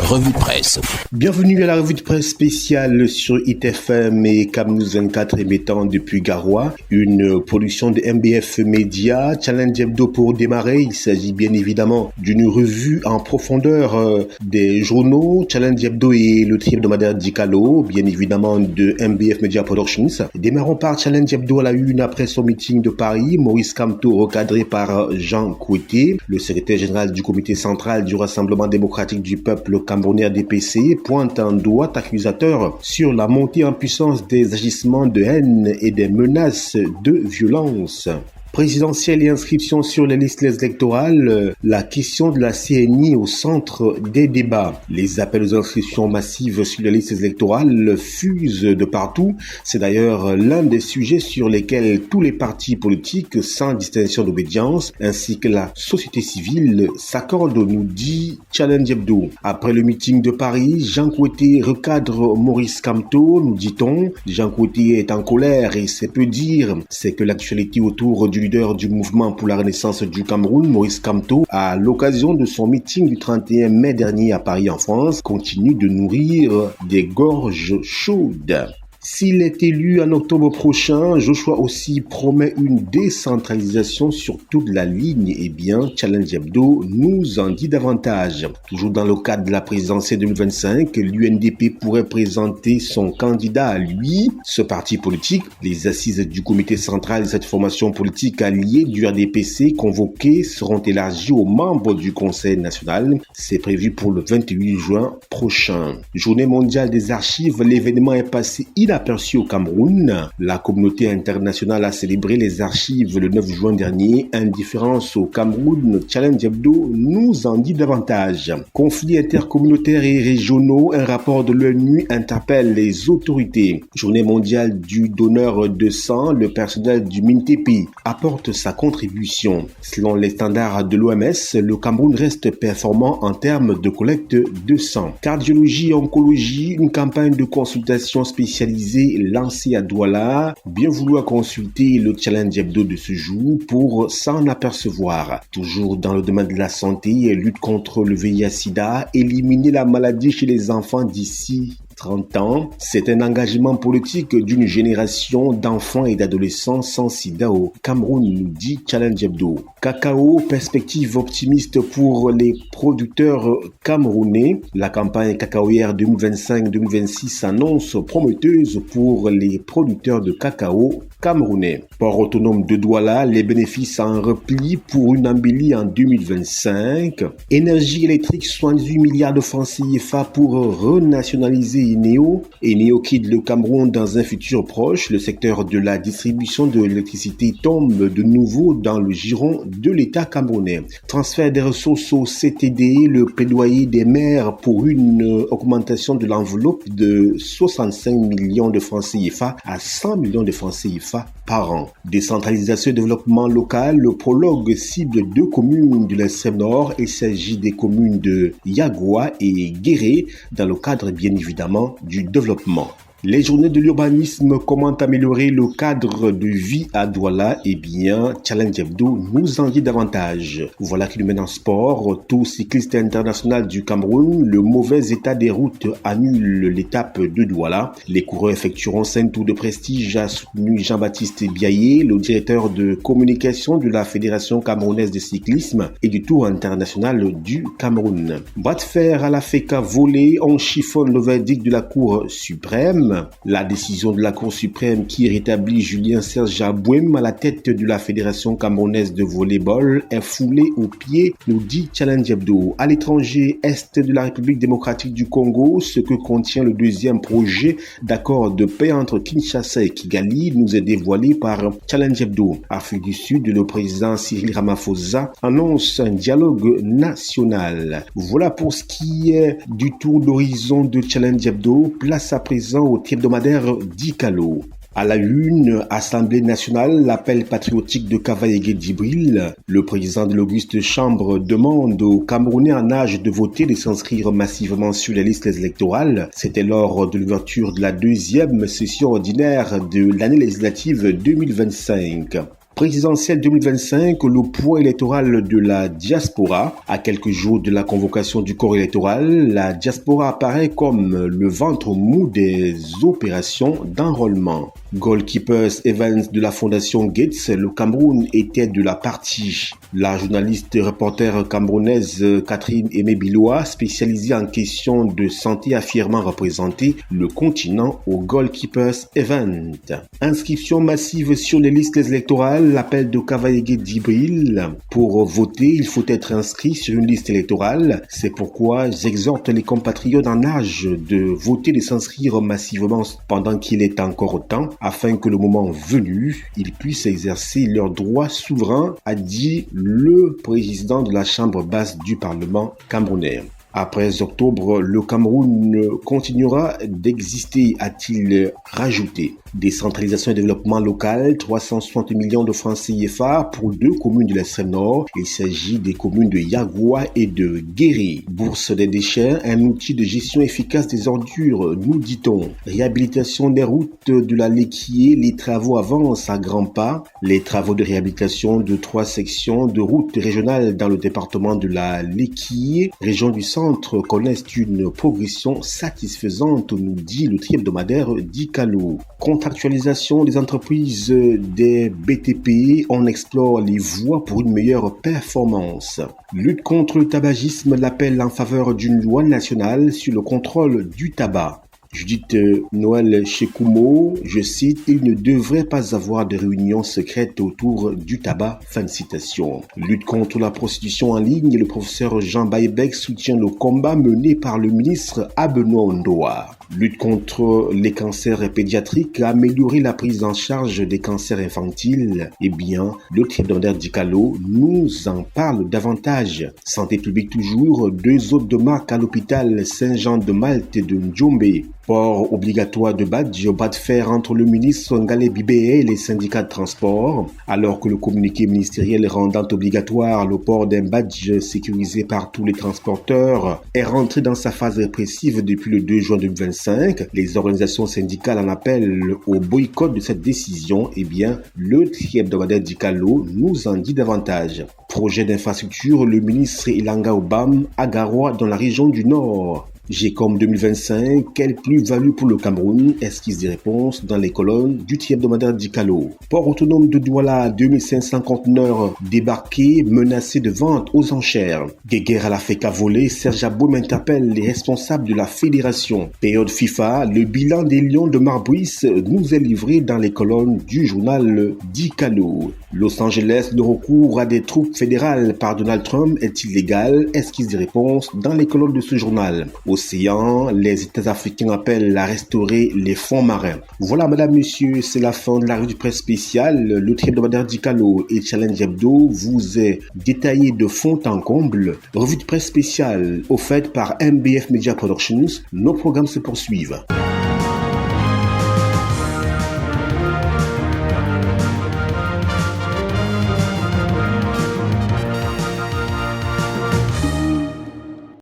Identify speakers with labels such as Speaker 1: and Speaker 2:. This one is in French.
Speaker 1: revue de presse.
Speaker 2: Bienvenue à la revue de presse spéciale sur ITFM et CamNews 24 émettant depuis Garoua. Une production de MBF Media, Challenge Hebdo pour démarrer. Il s'agit bien évidemment d'une revue en profondeur des journaux Challenge Hebdo et le tri hebdomadaire Dicalo, bien évidemment de MBF Media Productions. Démarrons par Challenge Hebdo à la une après son meeting de Paris. Maurice Kamto recadré par Jean Kouété, le secrétaire général du comité central du Rassemblement démocratique du peuple camerounais DPC, pointe un doigt accusateur sur la montée en puissance des agissements de haine et des menaces de violence. Présidentielle et inscription sur les listes électorales, la question de la CNI au centre des débats. Les appels aux inscriptions massives sur les listes électorales fusent de partout. C'est d'ailleurs l'un des sujets sur lesquels tous les partis politiques, sans distinction d'obédience, ainsi que la société civile, s'accordent, nous dit Challenge Hebdo. Après le meeting de Paris, Jean Kouété recadre Maurice Kamto, nous dit-on. Jean Kouété est en colère et c'est peu dire. C'est que l'actualité autour du leader du mouvement pour la renaissance du Cameroun, Maurice Kamto, à l'occasion de son meeting du 31 mai dernier à Paris en France, continue de nourrir des gorges chaudes. S'il est élu en octobre prochain, Joshua aussi promet une décentralisation sur toute la ligne. Eh bien, Challenge Hebdo nous en dit davantage. Toujours dans le cadre de la présidentielle 2025, l'UNDP pourrait présenter son candidat à lui. Ce parti politique, les assises du comité central de cette formation politique alliée du RDPC convoquées seront élargies aux membres du Conseil national. C'est prévu pour le 28 juin prochain. Journée mondiale des archives, l'événement est passé inaperçu au Cameroun. La communauté internationale a célébré les archives le 9 juin dernier. Indifférence au Cameroun, Challenge Hebdo nous en dit davantage. Conflits intercommunautaires et régionaux, un rapport de l'ONU interpelle les autorités. Journée mondiale du donneur de sang, le personnel du MINTEPI apporte sa contribution. Selon les standards de l'OMS, le Cameroun reste performant en termes de collecte de sang. Cardiologie et oncologie, une campagne de consultation spécialisée lancé à Douala. Bien vouloir consulter le Challenge Hebdo de ce jour pour s'en apercevoir. Toujours dans le domaine de la santé, lutte contre le VIH-Sida, éliminer la maladie chez les enfants d'ici 30 ans, c'est un engagement politique d'une génération d'enfants et d'adolescents sans sida au Cameroun, nous dit Challenge Hebdo. Cacao, perspective optimiste pour les producteurs camerounais. La campagne cacaoyère 2025-2026 s'annonce prometteuse pour les producteurs de cacao camerounais. Port autonome de Douala, les bénéfices en repli pour une embellie en 2025. Énergie électrique, 78 milliards de francs CFA pour renationaliser Eneo. Eneo quitte le Cameroun dans un futur proche. Le secteur de la distribution de l'électricité tombe de nouveau dans le giron de l'État camerounais. Transfert des ressources au CTD, le plaidoyer des maires pour une augmentation de l'enveloppe de 65 millions de francs CFA à 100 millions de francs CFA par an. Décentralisation et développement local, le prologue cible 2 communes de l'extrême nord. Il s'agit des communes de Yagoua et Guéré dans le cadre bien évidemment du développement. Les journées de l'urbanisme, comment améliorer le cadre de vie à Douala? Eh bien, Challenge Hebdo nous en dit davantage. Voilà qui nous mène en sport. Tour cycliste international du Cameroun, le mauvais état des routes annule l'étape de Douala. Les coureurs effectueront 5 tours de prestige, a soutenu Jean-Baptiste Biaye, le directeur de communication de la Fédération camerounaise de cyclisme et du Tour international du Cameroun. Bras de fer à la FECA volée, on chiffonne le verdict de la Cour suprême. La décision de la Cour suprême qui rétablit Julien Serge Abouem à la tête de la Fédération camerounaise de volleyball est foulée aux pieds, nous dit Challenge Hebdo. À l'étranger, est de la République démocratique du Congo, ce que contient le deuxième projet d'accord de paix entre Kinshasa et Kigali nous est dévoilé par Challenge Hebdo. Afrique du Sud, le président Cyril Ramaphosa annonce un dialogue national. Voilà pour ce qui est du tour d'horizon de Challenge Hebdo. Place à présent au hebdomadaire Dicalo. À la une, Assemblée nationale, l'appel patriotique de Kavaïgué Djibril. Le président de l'Auguste Chambre demande aux Camerounais en âge de voter de s'inscrire massivement sur les listes électorales. C'était lors de l'ouverture de la deuxième session ordinaire de l'année législative 2025. Présidentielle 2025, le poids électoral de la diaspora. À quelques jours de la convocation du corps électoral, la diaspora apparaît comme le ventre mou des opérations d'enrôlement. Goalkeepers Events de la Fondation Gates, le Cameroun était de la partie. La journaliste et reporter camerounaise Catherine Aimé Biloa, spécialisée en questions de santé, a fièrement représenté le continent au Goalkeepers Event. Inscription massive sur les listes électorales, l'appel de Cavaillé Djibril. Pour voter, il faut être inscrit sur une liste électorale. C'est pourquoi j'exhorte les compatriotes en âge de voter, de s'inscrire massivement pendant qu'il est encore temps, afin que le moment venu, ils puissent exercer leurs droits souverains, a dit le président de la Chambre basse du Parlement camerounais. Après octobre, le Cameroun continuera d'exister, a-t-il rajouté. Décentralisation et développement local, 360 millions de francs CFA pour 2 communes de l'extrême nord. Il s'agit des communes de Yagoua et de Guéry. Bourse des déchets, un outil de gestion efficace des ordures, nous dit-on. Réhabilitation des routes de la Léquier, les travaux avancent à grands pas. Les travaux de réhabilitation de 3 sections de routes régionales dans le département de la Léquier, région du centre, connaissent une progression satisfaisante, nous dit le tri-hebdomadaire d'Icalo. Contractualisation des entreprises des BTP, on explore les voies pour une meilleure performance. Lutte contre le tabagisme, l'appel en faveur d'une loi nationale sur le contrôle du tabac. Judith Noël Chekoumo, je cite, « Il ne devrait pas avoir de réunions secrètes autour du tabac ». Fin de citation. Lutte contre la prostitution en ligne, le professeur Jean Baïbek soutient le combat mené par le ministre Abenoa Ondoa. Lutte contre les cancers pédiatriques, améliorer la prise en charge des cancers infantiles. Eh bien, le tri-hebdomadaire d'Icalo nous en parle davantage. Santé publique toujours, 2 hôtes de marque à l'hôpital Saint-Jean-de-Malte et de Ndjombe. Port obligatoire de badge, bras de fer entre le ministre Ngalé Bibé et les syndicats de transport. Alors que le communiqué ministériel rendant obligatoire le port d'un badge sécurisé par tous les transporteurs est rentré dans sa phase répressive depuis le 2 juin 2025, les organisations syndicales en appellent au boycott de cette décision. Eh bien, le tri-hebdomadaire d'Icalo nous en dit davantage. Projet d'infrastructure, le ministre Ilanga Obam à Garoua dans la région du Nord. GECOM 2025, quelle plus-value pour le Cameroun? Esquisse des réponses dans les colonnes du tri-hebdomadaire d'Icalo. Port autonome de Douala, 2500 conteneurs débarqués, menacés de vente aux enchères. Guéguerre à la FECA volée, Serge Aboum interpelle les responsables de la fédération. Période FIFA, le bilan des Lions de Marbuis nous est livré dans les colonnes du journal d'Icalo. Los Angeles, le recours à des troupes fédérales par Donald Trump est illégal? Esquisse des réponses dans les colonnes de ce journal. Océan, les États africains appellent à restaurer les fonds marins. Voilà, madame, monsieur, c'est la fin de la revue de presse spéciale. Le tri-hebdomadaire d'Icalo et Challenge Hebdo vous est détaillé de fond en comble. Revue de presse spéciale offerte par MBF Media Productions. Nos programmes se poursuivent.